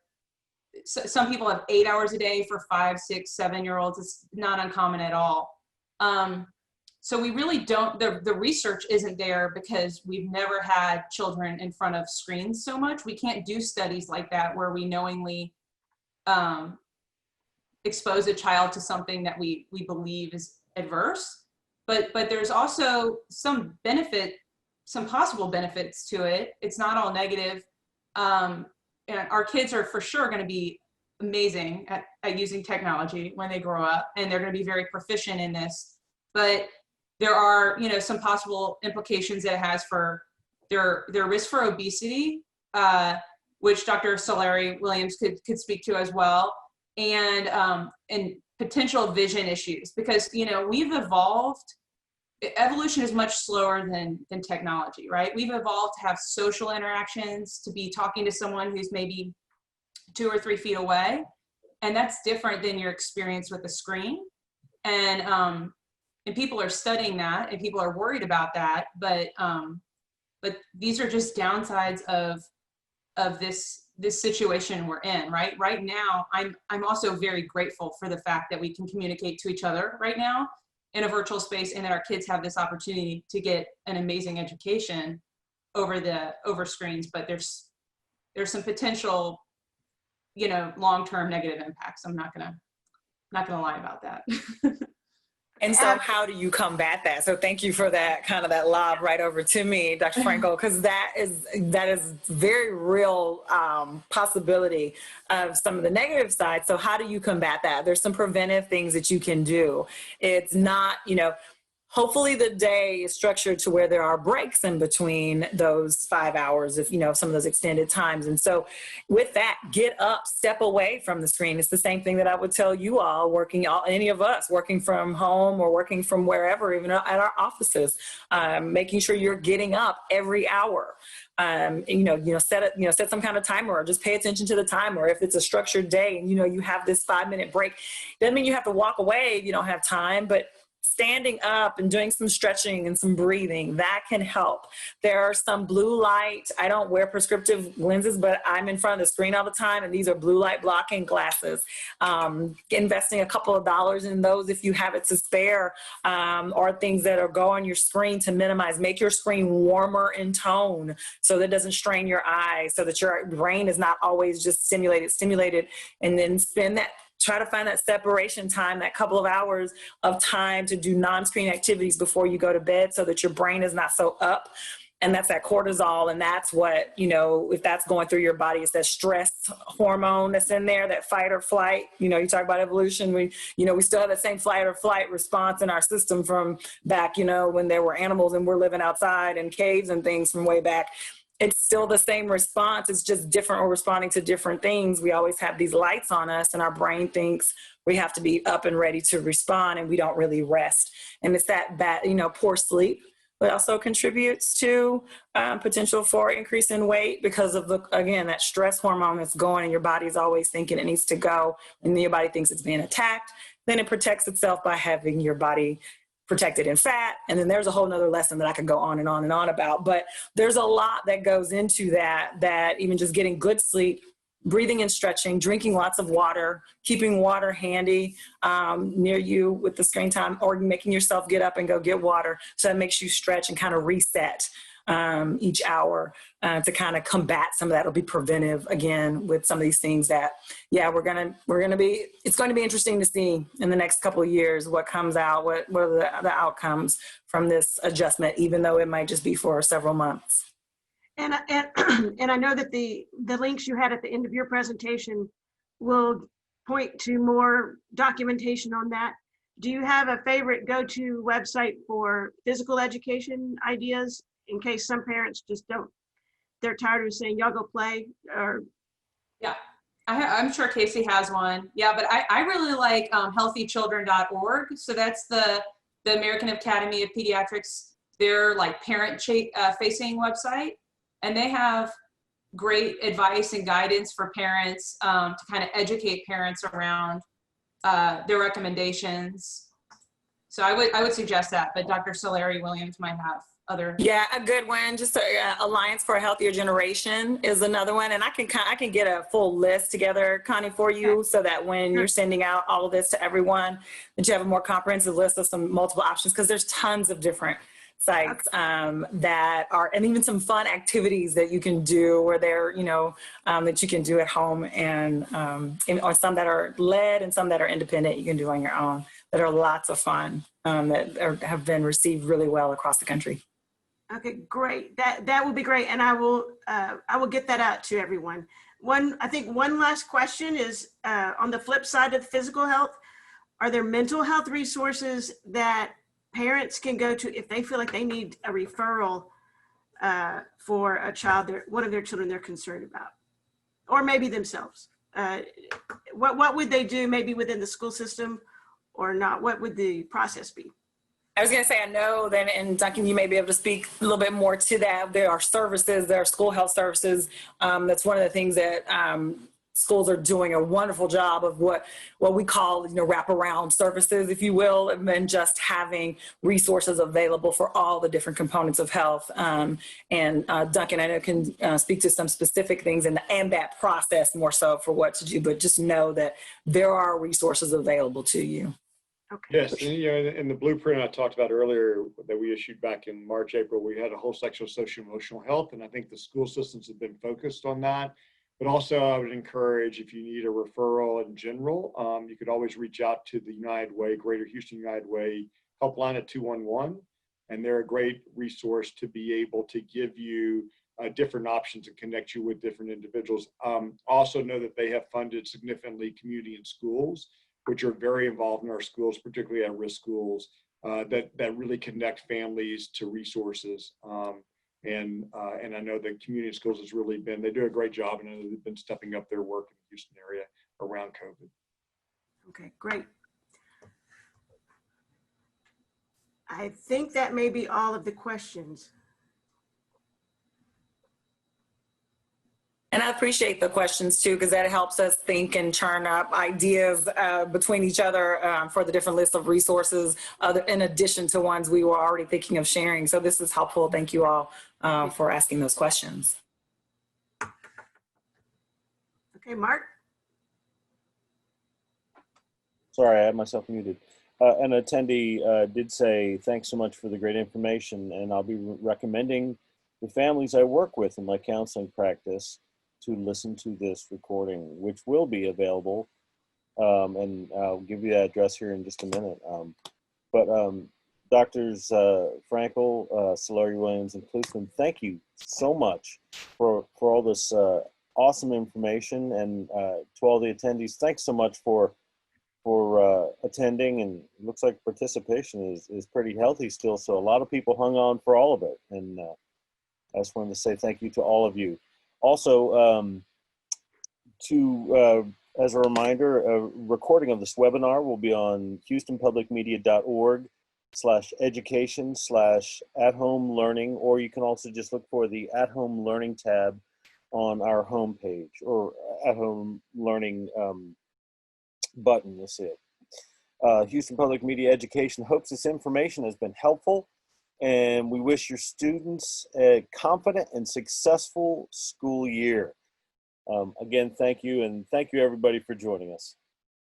Speaker 2: some people have 8 hours a day for 5, 6, 7-year-olds. It's not uncommon at all. So we really don't, the research isn't there because we've never had children in front of screens so much. We can't do studies like that where we knowingly expose a child to something that we believe is adverse. But there's also some benefit, some possible benefits to it. It's not all negative. And our kids are for sure going to be amazing at using technology when they grow up, and they're going to be very proficient in this. But there are, some possible implications that it has for their risk for obesity, which Dr. Solari Williams could speak to as well, and potential vision issues, because we've evolved. Evolution is much slower than technology, right? We've evolved to have social interactions, to be talking to someone who's maybe 2 or 3 feet away, and that's different than your experience with a screen. And people are studying that, and people are worried about that. But these are just downsides of this situation we're in, right? Right now, I'm also very grateful for the fact that we can communicate to each other right now in a virtual space, and that our kids have this opportunity to get an amazing education over screens. But there's some potential, long-term negative impacts. I'm not gonna lie about that.
Speaker 3: And so how do you combat that? So thank you for that lob right over to me, Dr. Frankel, because that is very real possibility of some of the negative side. So how do you combat that? There's some preventive things that you can do. It's not, hopefully the day is structured to where there are breaks in between those 5 hours of, some of those extended times. And so with that, get up, step away from the screen. It's the same thing that I would tell you all any of us working from home or working from wherever, even at our offices, making sure you're getting up every hour. Set some kind of timer, or just pay attention to the timer. If it's a structured day and, you have this 5-minute break, doesn't mean you have to walk away if you don't have time, but standing up and doing some stretching and some breathing, that can help. There are some blue light, I don't wear prescriptive lenses, but I'm in front of the screen all the time, and these are blue light blocking glasses. Investing a couple of dollars in those if you have it to spare, or things that go on your screen to make your screen warmer in tone so that it doesn't strain your eyes, so that your brain is not always just stimulated, and then try to find that separation time, that couple of hours of time to do non-screen activities before you go to bed, so that your brain is not so up. And that's that cortisol. And that's what, if that's going through your body, it's that stress hormone that's in there, that fight or flight. You talk about evolution. We still have that same fight or flight response in our system from back, when there were animals and we're living outside in caves and things from way back. It's still the same response. It's just different. We're responding to different things. We always have these lights on us, and our brain thinks we have to be up and ready to respond, and we don't really rest. And it's that bad, poor sleep, but also contributes to potential for increase in weight because of that stress hormone that's going, and your body's always thinking it needs to go, and your body thinks it's being attacked. Then it protects itself by having your body protected in fat. And then there's a whole nother lesson that I could go on and on and on about, but there's a lot that goes into that even just getting good sleep, breathing and stretching, drinking lots of water, keeping water handy near you with the screen time, or making yourself get up and go get water. So that makes you stretch and kind of reset each hour to kind of combat some of that. It'll be preventive again with some of these things that, it's going to be interesting to see in the next couple of years what comes out, what are the outcomes from this adjustment, even though it might just be for several months.
Speaker 5: And I know that the links you had at the end of your presentation will point to more documentation on that. Do you have a favorite go-to website for physical education ideas, in case some parents just they're tired of saying, y'all go play? Or
Speaker 2: yeah, I'm sure Casey has one. Yeah, but I really like healthychildren.org. So that's the American Academy of Pediatrics, their parent facing website. And they have great advice and guidance for parents to kind of educate parents around their recommendations. So I would suggest that, but Dr. Solari Williams might have other?
Speaker 3: Yeah, a good one. Just Alliance for a Healthier Generation is another one, and I can get a full list together, Connie, for you, so that when you're sending out all of this to everyone, that you have a more comprehensive list of some multiple options, because there's tons of different sites that are, and even some fun activities that you can do, or that you can do at home, and or some that are led and some that are independent you can do on your own, that are lots of fun, have been received really well across the country.
Speaker 5: Okay, great. That will be great, and I will get that out to everyone. I think one last question is on the flip side of physical health. Are there mental health resources that parents can go to if they feel like they need a referral for a child, one of their children they're concerned about, or maybe themselves? What would they do, maybe within the school system or not? What would the process be?
Speaker 3: I was going to say, I know that, and Duncan, you may be able to speak a little bit more to that. There are services, there are school health services. That's one of the things that schools are doing a wonderful job of, what we call, wraparound services, if you will, and just having resources available for all the different components of health. And Duncan, I know, can speak to some specific things and that process more so for what to do, but just know that there are resources available to you.
Speaker 5: Okay.
Speaker 4: Yes, and, in the blueprint I talked about earlier that we issued back in March, April, we had a whole section of social emotional health, and I think the school systems have been focused on that. But also, I would encourage, if you need a referral in general, you could always reach out to the United Way, Greater Houston United Way helpline at 211, and they're a great resource to be able to give you different options and connect you with different individuals. Also know that they have funded significantly community and schools, which are very involved in our schools, particularly at-risk schools, that really connect families to resources. And I know the community schools has really been, they do a great job, and they've been stepping up their work in the Houston area around COVID.
Speaker 5: Okay, great. I think that may be all of the questions.
Speaker 3: And I appreciate the questions too, because that helps us think and churn up ideas between each other for the different lists of resources, in addition to ones we were already thinking of sharing. So this is helpful. Thank you all for asking those questions.
Speaker 5: Okay, Mark?
Speaker 1: Sorry, I had myself muted. An attendee did say, thanks so much for the great information, and I'll be recommending the families I work with in my counseling practice to listen to this recording, which will be available, and I'll give you that address here in just a minute. But Doctors Frankel, Solari, Williams, and Klusman, thank you so much for all this awesome information, and to all the attendees, thanks so much for attending, and it looks like participation is pretty healthy still, so a lot of people hung on for all of it, and I just wanted to say thank you to all of you. Also, as a reminder, a recording of this webinar will be on houstonpublicmedia.org/education/at-home learning, or you can also just look for the at-home learning tab on our homepage, or at-home learning button, you'll see it. Houston Public Media Education hopes this information has been helpful, and we wish your students a confident and successful school year. Again, thank you, and thank you everybody for joining us.